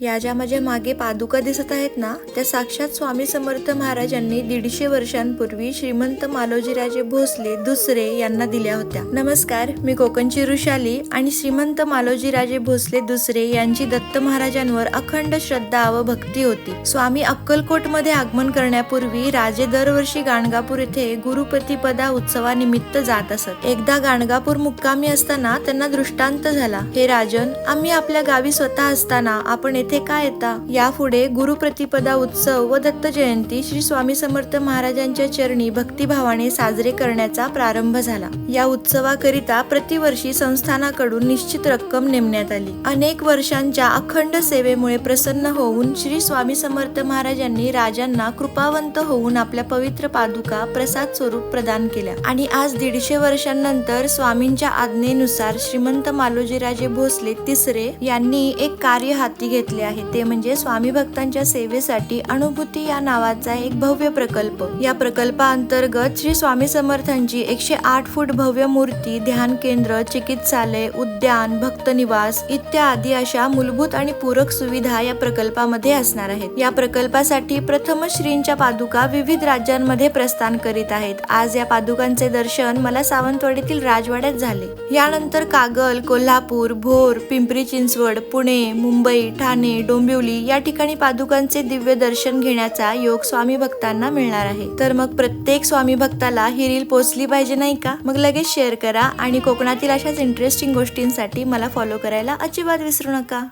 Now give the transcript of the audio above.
या ज्या माझ्या मागे पादुका दिसत आहेत ना, त्या साक्षात स्वामी समर्थ महाराजांनी 150 वर्षांपूर्वी श्रीमंत मालोजीराजे भोसले दुसरे यांना दिल्या होत्या. नमस्कार, मी कोकणची ऋषाली आणि श्रीमंत मालोजीराजे भोसले दुसरे यांची दत्त महाराजांवर अखंड श्रद्धा व भक्ती होती. स्वामी अक्कलकोट मध्ये आगमन करण्यापूर्वी राजे दरवर्षी गाणगापूर येथे गुरुप्रतिपदा उत्सवानिमित्त जात असत. एकदा गाणगापूर मुक्कामी असताना त्यांना दृष्टांत झाला, हे राजन, आम्ही आपल्या गावी स्वतः असताना आपण येथे काय येता? यापुढे गुरुप्रतिपदा उत्सव व दत्त जयंती श्री स्वामी समर्थ महाराजांच्या चरणी भक्तिभावाने साजरे करण्याचा प्रारंभ झाला. या उत्सवाकरिता प्रतिवर्षी संस्थानाकडून निश्चित रक्कम नेमण्यात आली. अनेक वर्षांच्या अखंड सेवेमुळे प्रसन्न होऊन श्री स्वामी समर्थ महाराजांनी राजांना कृपावंत होऊन आपल्या पवित्र पादुका प्रसाद स्वरूप प्रदान केल्या आणि आज 150 वर्षांनंतर स्वामींच्या आज्ञेनुसार श्रीमंत मालोजीराजे भोसले तिसरे यांनी एक कार्य हाती घेतले आहे, ते म्हणजे स्वामी भक्तांच्या सेवेसाठी अनुभूती या नावाचा एक भव्य प्रकल्प. या प्रकल्पाअंतर्गत श्री स्वामी समर्थांची 108 फूट भव्य मूर्ती, ध्यान केंद्र, चिकित्सालय, उद्यान, भक्त निवास इत्यादी अशा मूलभूत आणि पूरक सुविधा या प्रकल्पामध्ये असणार आहेत. या प्रकल्पासाठी प्रथम श्रींच्या पादुका विविध राज्यांमध्ये प्रस्थान करीत आहेत. आज या पादुकांचे दर्शन मला सावंतवाडीतील राजवाड्यात झाले. यानंतर कागल, कोल्हापूर, भोर, पिंपरी चिंचवड, पुणे, मुंबई, ठाणे, डोंबिवली या ठिकाणी पादुकांचे दिव्य दर्शन घेण्याचा योग स्वामी भक्तांना मिळणार आहे. तर मग प्रत्येक स्वामी भक्ताला ही रील पोचली पाहिजे नाही का? मग लगेच शेअर करा आणि कोकणातील अशाच इंटरेस्टिंग गोष्टींसाठी मला फॉलो करायला अजिबात विसरू नका.